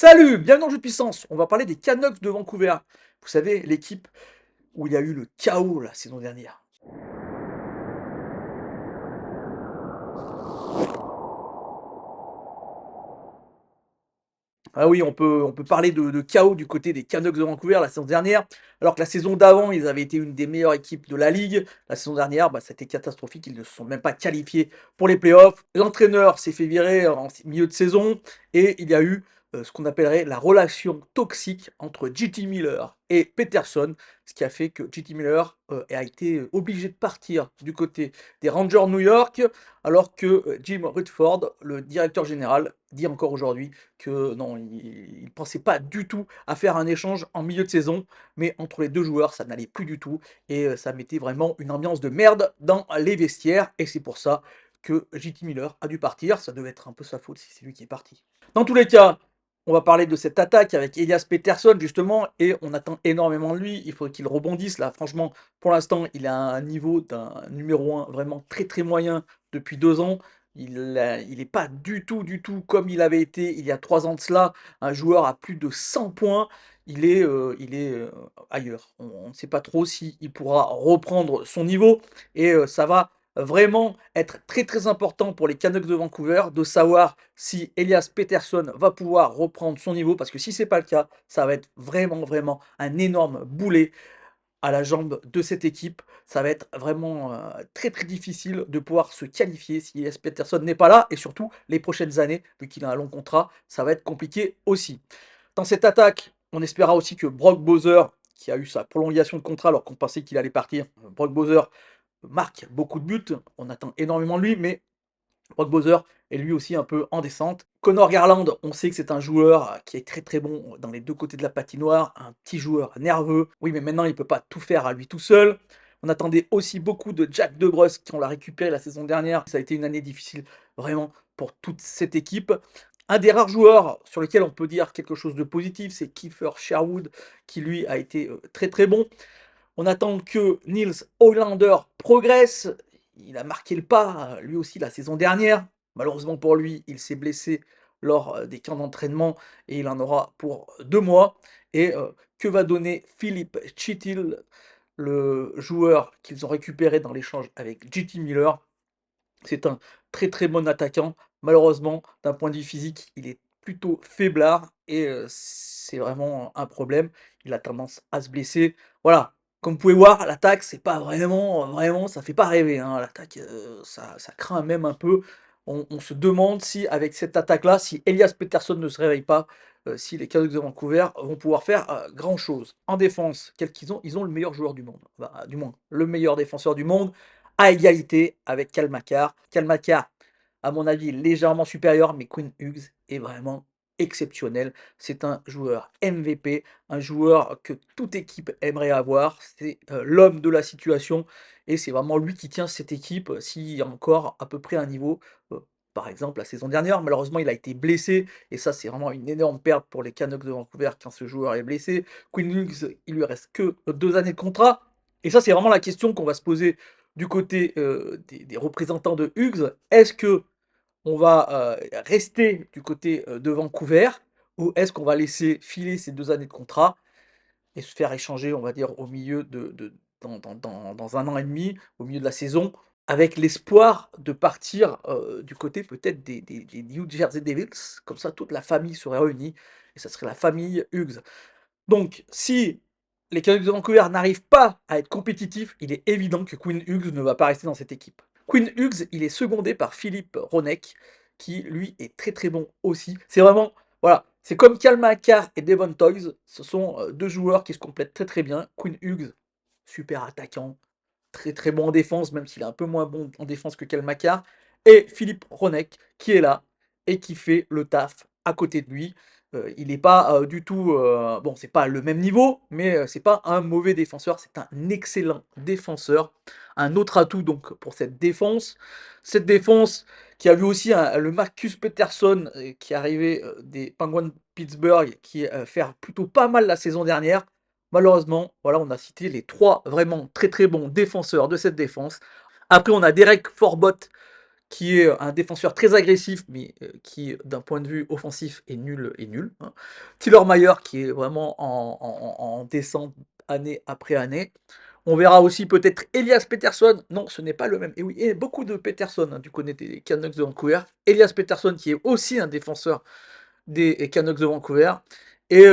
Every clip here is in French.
Salut, bienvenue dans Jeu de puissance. On va parler des Canucks de Vancouver. Vous savez, l'équipe où il y a eu le chaos la saison dernière. Ah oui, on peut parler de chaos du côté des Canucks de Vancouver la saison dernière, alors que la saison d'avant, ils avaient été une des meilleures équipes de la ligue. La saison dernière, c'était catastrophique, ils ne se sont même pas qualifiés pour les playoffs. L'entraîneur s'est fait virer en milieu de saison et il y a eu ce qu'on appellerait la relation toxique entre JT Miller et Peterson, ce qui a fait que JT Miller a été obligé de partir du côté des Rangers New York, alors que Jim Rutherford, le directeur général, dit encore aujourd'hui que non, il ne pensait pas du tout à faire un échange en milieu de saison, mais entre les deux joueurs, ça n'allait plus du tout, et ça mettait vraiment une ambiance de merde dans les vestiaires, et c'est pour ça que JT Miller a dû partir. Ça devait être un peu sa faute si c'est lui qui est parti. Dans tous les cas, on va parler de cette attaque avec Elias Peterson justement, et on attend énormément de lui. Il faut qu'il rebondisse là. Franchement, pour l'instant, il a un niveau d'un numéro 1 vraiment très très moyen depuis 2 ans. Il n'est pas du tout comme il avait été il y a 3 ans de cela, un joueur à plus de 100 points. Il est ailleurs. On ne sait pas trop s'il pourra reprendre son niveau, et ça va vraiment être très très important pour les Canucks de Vancouver de savoir si Elias Peterson va pouvoir reprendre son niveau, parce que si c'est pas le cas, ça va être vraiment vraiment un énorme boulet à la jambe de cette équipe. Ça va être vraiment très très difficile de pouvoir se qualifier si Elias Peterson n'est pas là, et surtout les prochaines années, vu qu'il a un long contrat, ça va être compliqué aussi. Dans cette attaque, on espéra aussi que Brock Bowser, qui a eu sa prolongation de contrat alors qu'on pensait qu'il allait partir, Brock Bowser marque beaucoup de buts, on attend énormément de lui, mais Brock Bowser est lui aussi un peu en descente. Connor Garland, on sait que c'est un joueur qui est très très bon dans les deux côtés de la patinoire, un petit joueur nerveux. Oui, mais maintenant il ne peut pas tout faire à lui tout seul. On attendait aussi beaucoup de Jack DeBrusk, qui on l'a récupéré la saison dernière. Ça a été une année difficile vraiment pour toute cette équipe. Un des rares joueurs sur lesquels on peut dire quelque chose de positif, c'est Kiefer Sherwood, qui lui a été très très bon. On attend que Niels Hoglander progresse. Il a marqué le pas, lui aussi, la saison dernière. Malheureusement pour lui, il s'est blessé lors des camps d'entraînement, et il en aura pour 2 mois. Et que va donner Philippe Chitil, le joueur qu'ils ont récupéré dans l'échange avec JT Miller? C'est un très très bon attaquant. Malheureusement, d'un point de vue physique, il est plutôt faiblard, et c'est vraiment un problème. Il a tendance à se blesser. Voilà, comme vous pouvez voir, l'attaque, c'est pas vraiment, ça fait pas rêver, hein. L'attaque, ça craint même un peu. On se demande si, avec cette attaque-là, si Elias Pettersson ne se réveille pas, si les Canucks de Vancouver vont pouvoir faire grand-chose. En défense, quel qu'ils ont? Ils ont le meilleur joueur du monde, bah, du moins, le meilleur défenseur du monde, à égalité avec Cale Makar. Cale Makar, à mon avis, légèrement supérieur, mais Quinn Hughes est vraiment exceptionnel. C'est un joueur MVP, un joueur que toute équipe aimerait avoir. C'est l'homme de la situation, et c'est vraiment lui qui tient cette équipe s'il y a encore à peu près un niveau. Par exemple, la saison dernière, malheureusement, il a été blessé, et ça, c'est vraiment une énorme perte pour les Canucks de Vancouver quand ce joueur est blessé. Quinn Hughes, il lui reste que 2 années de contrat, et ça, c'est vraiment la question qu'on va se poser du côté des représentants de Hughes. Est-ce que on va rester du côté de Vancouver, ou est-ce qu'on va laisser filer ces 2 années de contrat et se faire échanger, on va dire, au milieu dans 1 an et demi, au milieu de la saison, avec l'espoir de partir du côté peut-être des New Jersey Devils, comme ça toute la famille serait réunie, et ça serait la famille Hughes. Donc, si les Canucks de Vancouver n'arrivent pas à être compétitifs, il est évident que Quinn Hughes ne va pas rester dans cette équipe. Quinn Hughes, il est secondé par Philippe Ronek, qui lui est très très bon aussi. C'est vraiment, voilà, c'est comme Cale Makar et Devon Toys. Ce sont 2 joueurs qui se complètent très très bien. Quinn Hughes, super attaquant, très très bon en défense, même s'il est un peu moins bon en défense que Cale Makar. Et Philippe Ronek, qui est là et qui fait le taf à côté de lui. Il n'est pas du tout, bon, c'est pas le même niveau, mais c'est pas un mauvais défenseur, c'est un excellent défenseur. Un autre atout donc pour cette défense. Cette défense qui a vu aussi le Marcus Pettersson, qui est arrivé des Penguins de Pittsburgh, qui faire plutôt pas mal la saison dernière. Malheureusement, voilà, on a cité les 3 vraiment très très bons défenseurs de cette défense. Après, on a Derek Forbot, qui est un défenseur très agressif, mais qui, d'un point de vue offensif, est nul, hein. Tiller Mayer, qui est vraiment en descente année après année. On verra aussi peut-être Elias Peterson. Non, ce n'est pas le même. Et oui, et beaucoup de Peterson, hein, du côté des Canucks de Vancouver. Elias Peterson, qui est aussi un défenseur des Canucks de Vancouver et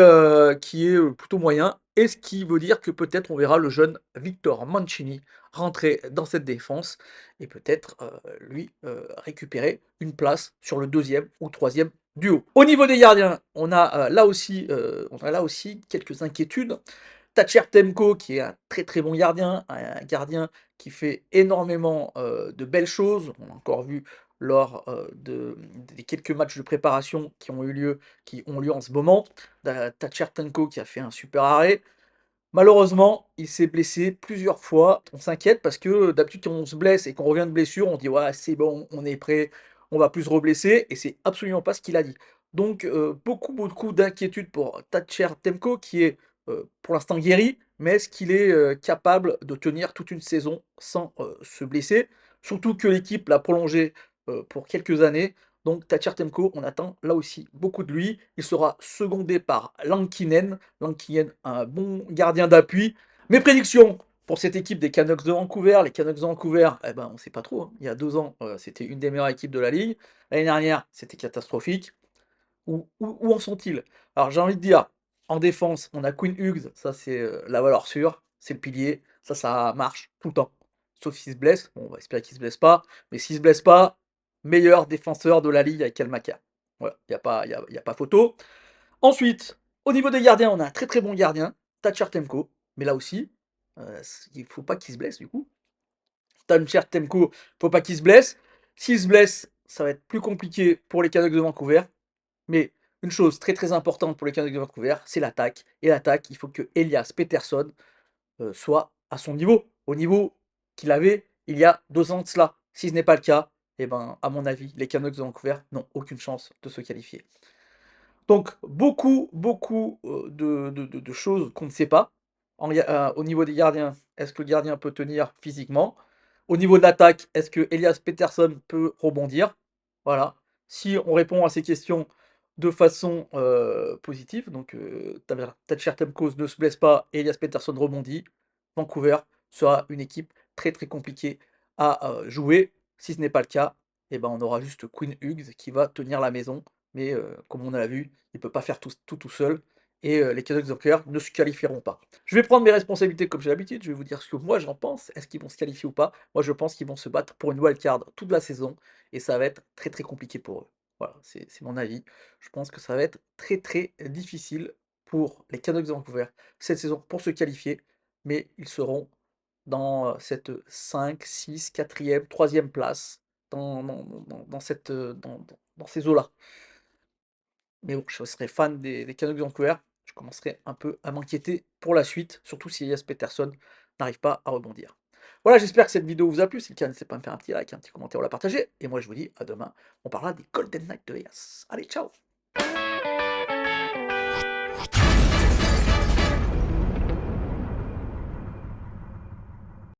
qui est plutôt moyen. Et ce qui veut dire que peut-être on verra le jeune Victor Mancini rentrer dans cette défense et peut-être lui récupérer une place sur le deuxième ou troisième duo. Au niveau des gardiens, on a là aussi quelques inquiétudes. Thatcher Temko, qui est un très très bon gardien, un gardien qui fait énormément de belles choses. On a encore vu lors des quelques matchs de préparation qui ont lieu en ce moment. Thatcher Temko qui a fait un super arrêt. Malheureusement, il s'est blessé plusieurs fois. On s'inquiète parce que d'habitude, quand on se blesse et qu'on revient de blessure, on dit ouais, c'est bon, on est prêt, on va plus se reblesser. Et c'est absolument pas ce qu'il a dit. Donc, beaucoup d'inquiétude pour Thatcher Temko qui est pour l'instant guéri, mais est-ce qu'il est capable de tenir toute une saison sans se blesser? Surtout que l'équipe l'a prolongé pour quelques années. Donc, Thatcher Temko, on attend là aussi beaucoup de lui. Il sera secondé par Lankinen. Lankinen, un bon gardien d'appui. Mes prédictions pour cette équipe des Canucks de Vancouver. Les Canucks de Vancouver, eh ben, on ne sait pas trop, hein. Il y a 2 ans, c'était une des meilleures équipes de la ligue. L'année dernière, c'était catastrophique. Où en sont-ils? Alors, j'ai envie de dire, en défense, on a Quinn Hughes. Ça, c'est la valeur sûre. C'est le pilier. Ça marche tout le temps. Sauf s'il se blesse. Bon, on va espérer qu'il ne se blesse pas. Mais s'il ne se blesse pas, meilleur défenseur de la ligue avec Kalmaka. Voilà, y a pas photo. Ensuite, au niveau des gardiens, on a un très très bon gardien, Thatcher Temko. Mais là aussi, il ne faut pas qu'il se blesse du coup. Thatcher Temko, il ne faut pas qu'il se blesse. S'il se blesse, ça va être plus compliqué pour les Canucks de Vancouver. Mais une chose très très importante pour les Canucks de Vancouver, c'est l'attaque. Et l'attaque, il faut que Elias Peterson soit à son niveau, au niveau qu'il avait il y a 2 ans de cela. Si ce n'est pas le cas, eh ben, à mon avis, les Canucks de Vancouver n'ont aucune chance de se qualifier. Donc, beaucoup de choses qu'on ne sait pas. Au niveau des gardiens, est-ce que le gardien peut tenir physiquement? Au niveau de l'attaque, est-ce que Elias Peterson peut rebondir? Voilà. Si on répond à ces questions de façon positive, donc Thatcher Temkos ne se blesse pas et Elias Peterson rebondit, Vancouver sera une équipe très très compliquée à jouer. Si ce n'est pas le cas, eh ben, on aura juste Quinn Hughes qui va tenir la maison mais comme on l'a vu, il ne peut pas faire tout seul et les Canucks Vancouver ne se qualifieront pas. Je vais prendre mes responsabilités comme j'ai l'habitude, je vais vous dire ce que moi j'en pense. Est-ce qu'ils vont se qualifier ou pas? Moi je pense qu'ils vont se battre pour une wildcard toute la saison et ça va être très très compliqué pour eux. Voilà, c'est mon avis. Je pense que ça va être très très difficile pour les Canucks de Vancouver cette saison pour se qualifier, mais ils seront dans cette 5, 6, 4e, 3e place dans ces eaux-là. Mais bon, je serais fan des Canucks de Vancouver. Je commencerai un peu à m'inquiéter pour la suite, surtout si Elias Peterson n'arrive pas à rebondir. Voilà, j'espère que cette vidéo vous a plu. Si le cas, n'hésitez pas à me faire un petit like, un petit commentaire ou à la partager. Et moi, je vous dis à demain. On parlera des Golden Knights de Vegas. Allez, ciao!